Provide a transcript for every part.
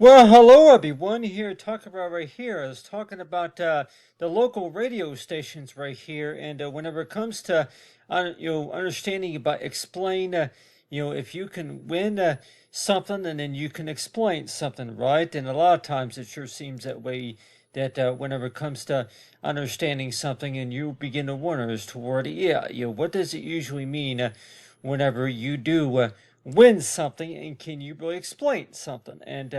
Well, hello everyone. Here talking about right here. I was talking about the local radio stations right here, and whenever it comes to understanding about explain, if you can win something and then you can explain something, right? And a lot of times it sure seems that way. That whenever it comes to understanding something, and you begin to wonder as toward, yeah, what does it usually mean whenever you do win something, and can you really explain something? And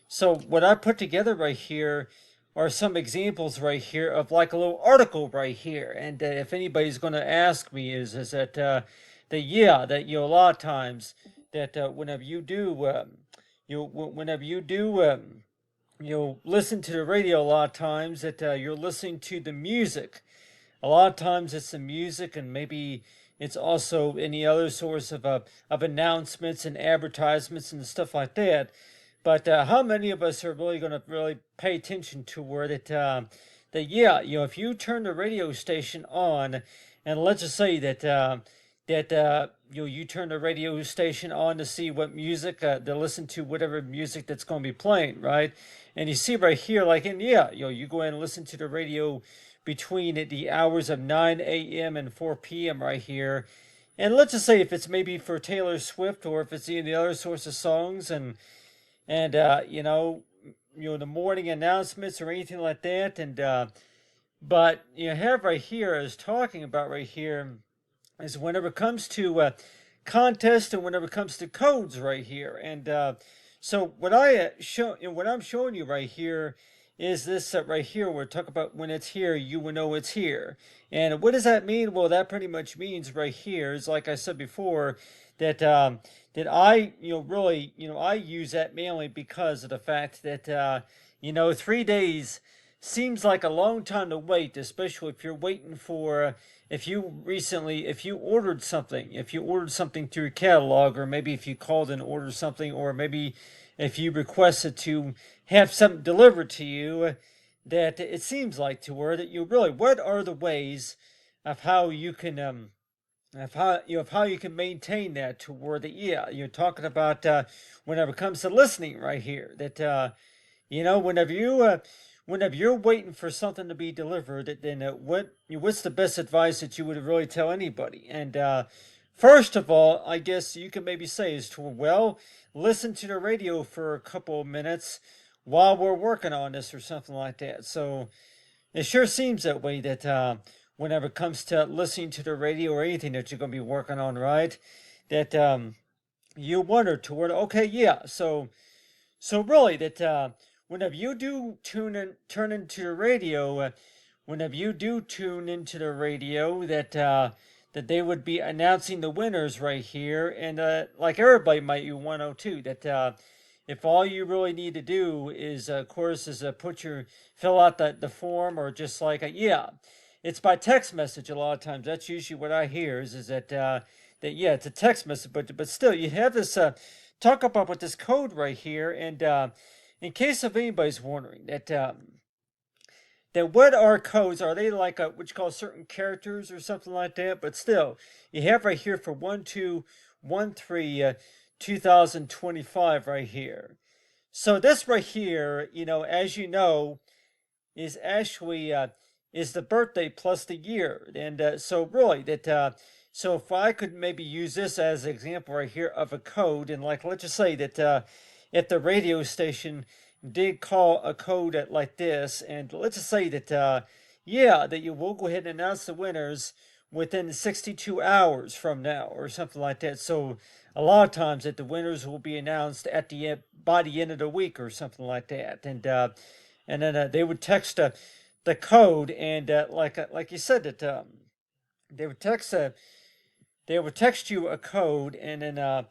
so what I put together right here are some examples right here of like a little article right here. And if anybody's going to ask me, is that yeah, that a lot of times that whenever you do whenever you do listen to the radio, a lot of times that you're listening to the music. A lot of times it's the music, and maybe it's also any other source of announcements and advertisements and stuff like that. But how many of us are really going to really pay attention to where that yeah, if you turn the radio station on, and let's just say that you turn the radio station on to see what music to listen to whatever music that's going to be playing, right? And you see right here, like in yeah, you go in and listen to the radio between the hours of 9 a.m. and 4 p.m. right here. And let's just say if it's maybe for Taylor Swift, or if it's any other sorts of songs, and the morning announcements or anything like that. And but you have right here is talking about right here is whenever it comes to contest, and whenever it comes to codes right here. And so what I'm showing you right here is this right here. We're talking about when it's here, you will know it's here. And what does that mean? Well, that pretty much means right here is, like I said before, that that I really I use that mainly because of the fact that 3 days seems like a long time to wait, especially if you're waiting for if you ordered something through a catalog, or maybe if you called and ordered something, or maybe if you requested to have something delivered to you, that it seems like to where that you really, what are the ways of how you can of how you can maintain that to where that yeah, you're talking about whenever it comes to listening right here, that whenever whenever you're waiting for something to be delivered, then what's the best advice that you would really tell anybody? And first of all, I guess you can maybe say is to, well, listen to the radio for a couple of minutes while we're working on this or something like that. So it sure seems that way, that whenever it comes to listening to the radio or anything that you're going to be working on, right? That you wonder toward, okay, yeah, so really, that whenever you do turn into the radio, whenever you do tune into the radio, that they would be announcing the winners right here, and like everybody might you 102, that if all you really need to do is, of course, is fill out the form, or just like yeah, it's by text message a lot of times. That's usually what I hear is that yeah, it's a text message, but still you have this talk about with this code right here. And in case of anybody's wondering, that what are codes? Are they like what you call certain characters or something like that? But still, you have right here for 1213 2025 right here. So this right here, as you know, is actually is the birthday plus the year. And so really that so if I could maybe use this as an example right here of a code, and like let's just say that if the radio station did call a code at like this, and let's just say that yeah, that you will go ahead and announce the winners within 62 hours from now or something like that. So a lot of times that the winners will be announced at the end, by the end of the week or something like that. And then they would text the code, and like you said, that they would text they would text you a code, and then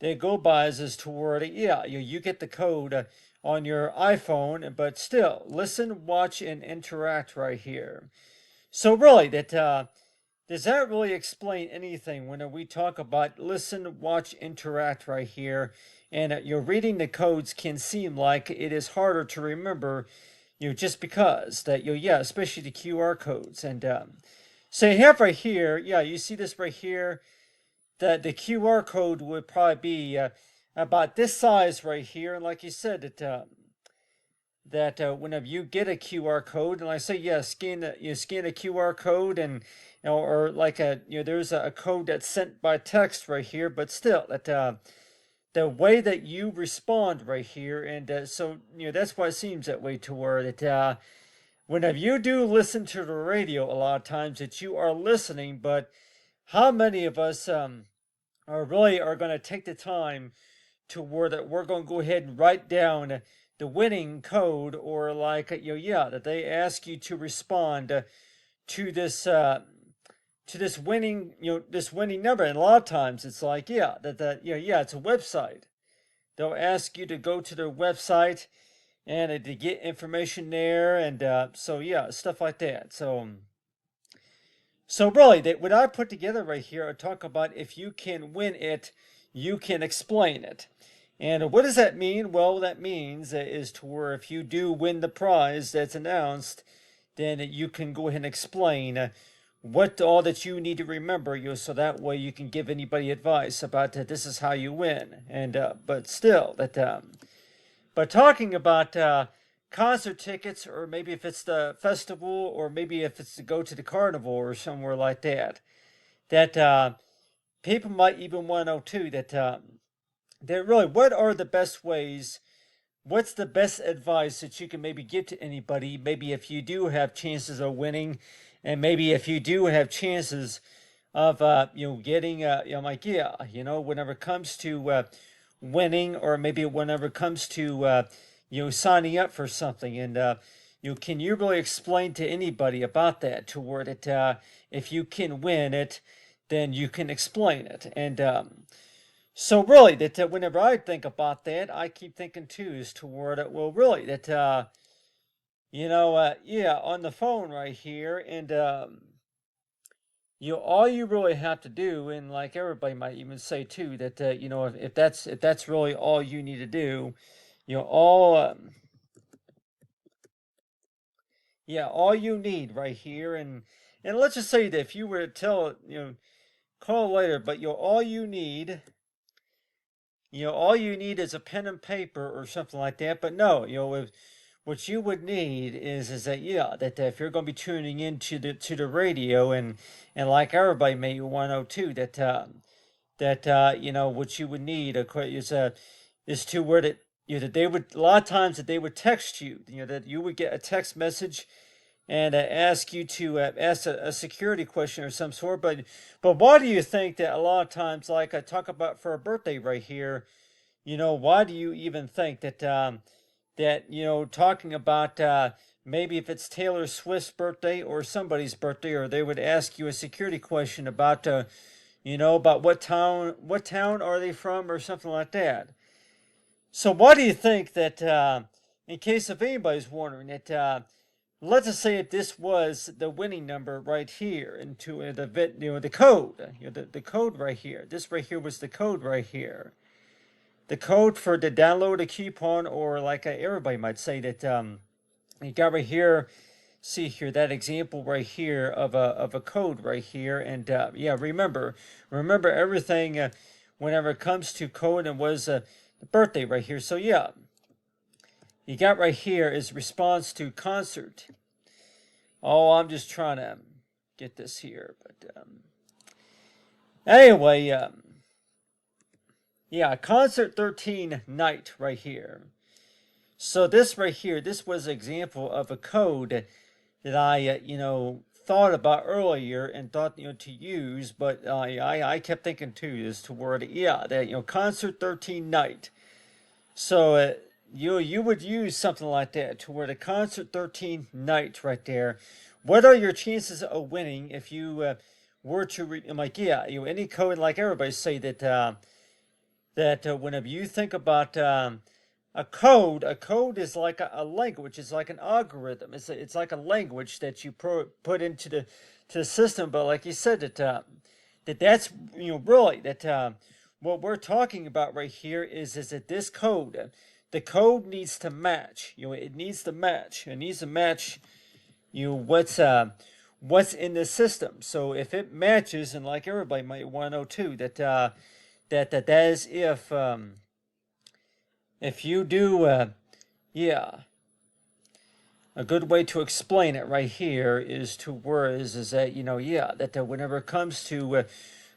they go by as toward yeah, you get the code on your iPhone. But still, listen, watch, and interact right here. So really, that does that really explain anything when we talk about listen, watch, interact right here? And you're reading the codes can seem like it is harder to remember, just because that yeah, especially the QR codes. And so you have right here, yeah, you see this right here, that the QR code would probably be about this size right here, and like you said, that whenever you get a QR code, and I say, yeah, you scan a QR code, and or like there's a code that's sent by text right here, but still, that the way that you respond right here, and so that's why it seems that way to where that whenever you do listen to the radio, a lot of times that you are listening, but how many of us are going to take the time to where that we're going to go ahead and write down the winning code, or like yeah, that they ask you to respond to this winning this winning number. And a lot of times it's like, yeah, yeah, it's a website. They'll ask you to go to their website and to get information there, and so yeah, stuff like that. So really, what I put together right here, I talk about if you can win it, you can explain it. And what does that mean? Well, that means is to where if you do win the prize that's announced, then you can go ahead and explain what all that you need to remember, so that way you can give anybody advice about that. This is how you win. And but still, but talking about concert tickets, or maybe if it's the festival, or maybe if it's to go to the carnival or somewhere like that, that people might even want to know too that really, what are the best ways? What's the best advice that you can maybe give to anybody? Maybe if you do have chances of winning, and maybe if you do have chances of getting like, yeah, whenever it comes to winning, or maybe whenever it comes to signing up for something, and can you really explain to anybody about that, to where that if you can win it, then you can explain it. And so really, that whenever I think about that, I keep thinking too is toward it. Well, really, that yeah, on the phone right here, and all you really have to do, and like everybody might even say too, that if that's really all you need to do, all yeah, all you need right here, and let's just say that if you were to tell call later, but all you need is a pen and paper or something like that. But no, what you would need is that, yeah, that if you're going to be tuning into the radio, and like everybody may want to know too, that what you would need is to where that that they would, a lot of times that they would text you, that you would get a text message, and ask you to ask a security question or some sort. But why do you think that a lot of times, like I talk about for a birthday right here, why do you even think that talking about maybe if it's Taylor Swift's birthday or somebody's birthday, or they would ask you a security question about about what town are they from, or something like that. So why do you think that in case if anybody's wondering, that let's just say if this was the winning number right here into the code, the code right here. This right here was the code right here. The code for to download a coupon, or like everybody might say that you got right here. See here that example right here of a code right here, and yeah, remember everything whenever it comes to code, and was the birthday right here. So yeah, you got right here is response to concert. Oh, I'm just trying to get this here, but anyway, yeah, concert 13 night right here. So this right here, this was an example of a code that I thought about earlier, and thought to use, but I kept thinking too is to word, yeah, that concert 13 night. So you would use something like that, to where the concert 13 night right there. What are your chances of winning if you were to I'm like, yeah, any code, like everybody say that whenever you think about a code is like a language. It's like an algorithm. It's like a language that you put into the system. But like you said, that's really that what we're talking about right here is that this code, the code needs to match. It needs to match. It needs to match what's in the system. So if it matches, and like everybody might want to know too, that is if if you do, yeah, a good way to explain it right here is to words is that yeah, that whenever it comes to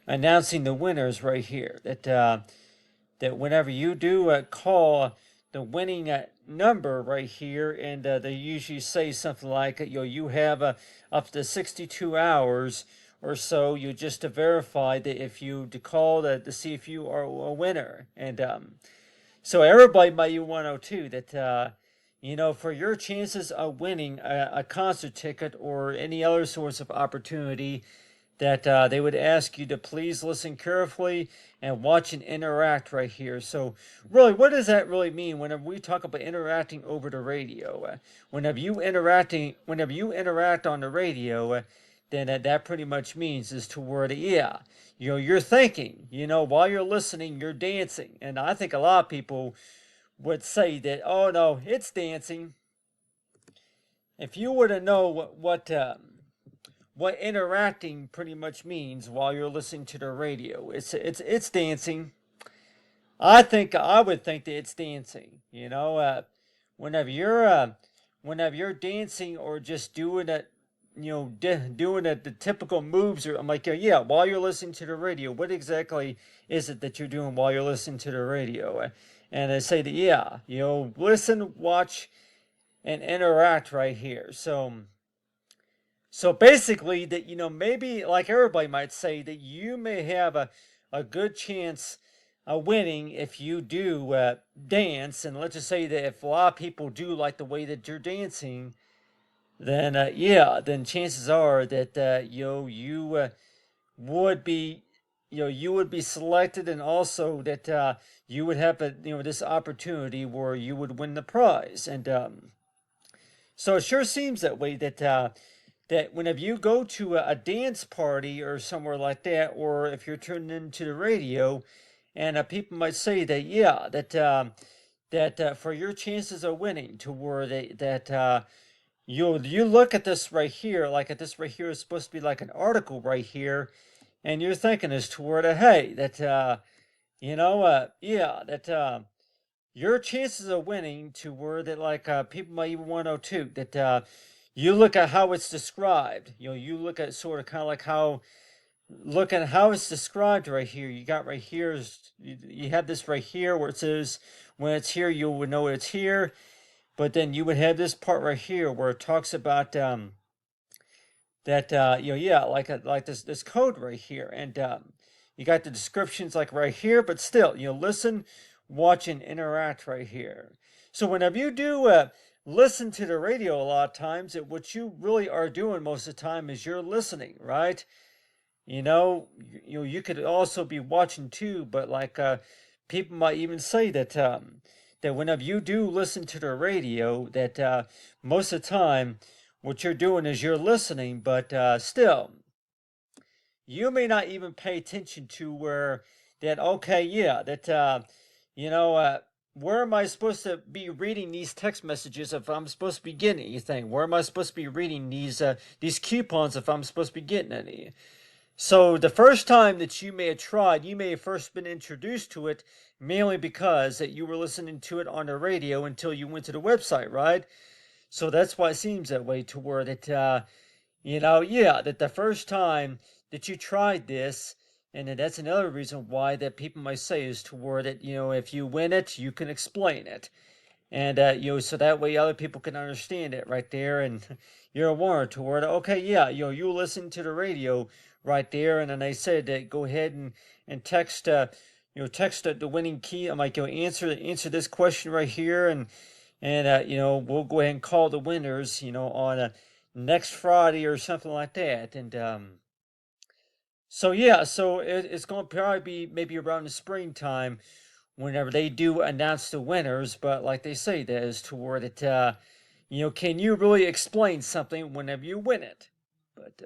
announcing the winners right here, that whenever you do call the winning number right here, and they usually say something like you have up to 62 hours or so, you just to verify that if you to call to see if you are a winner. And so everybody might want to know too that for your chances of winning a concert ticket or any other sorts of opportunity, that they would ask you to please listen carefully and watch and interact right here. So really, what does that really mean whenever we talk about interacting over the radio? Whenever you interact on the radio, then that pretty much means is toward yeah, you're thinking, while you're listening, you're dancing. And I think a lot of people would say that, oh no, it's dancing. If you were to know what interacting pretty much means while you're listening to the radio, it's dancing. I would think that it's dancing. Whenever you're dancing or just doing it, doing the typical moves, or I'm like, yeah, while you're listening to the radio, what exactly is it that you're doing while you're listening to the radio? And I say that, yeah, listen, watch, and interact right here. So basically, that maybe like everybody might say that you may have a good chance of winning if you do dance, and let's just say that if a lot of people do like the way that you're dancing, then yeah, then chances are that you would be you would be selected, and also that you would have this opportunity where you would win the prize. And so it sure seems that way that whenever you go to a dance party or somewhere like that, or if you're tuned into the radio, and people might say that, yeah, that for your chances of winning, to where that you look at this right here, like at this right here is supposed to be like an article right here, and you're thinking as toward hey, that yeah, that your chances of winning, to where that like people might even want to know too, that you look at how it's described. You look at sort of kind of like look at how it's described right here. You got right here is you have this right here where it says when it's here you would know it's here, but then you would have this part right here where it talks about that yeah, like this code right here, and you got the descriptions like right here, but still listen, watch, and interact right here. So whenever you do listen to the radio, a lot of times what you really are doing most of the time is you're listening, right? You could also be watching too, but like people might even say that whenever you do listen to the radio, that most of the time what you're doing is you're listening, but still you may not even pay attention to where that okay, yeah, that where am I supposed to be reading these text messages if I'm supposed to be getting anything? Where am I supposed to be reading these coupons if I'm supposed to be getting any? So the first time that you may have tried, you may have first been introduced to it mainly because that you were listening to it on the radio until you went to the website, right? So that's why it seems that way, to where that yeah, that the first time that you tried this, and then that's another reason why that people might say is to where that if you win it, you can explain it, and so that way other people can understand it right there, and you're warned to where okay, yeah, you listen to the radio right there, and then they said that go ahead and text text the winning key. I'm like, answer this question right here, and we'll go ahead and call the winners on next Friday or something like that. And so yeah, so it's going to probably be maybe around the springtime whenever they do announce the winners. But like they say, that is toward it. Can you really explain something whenever you win it? But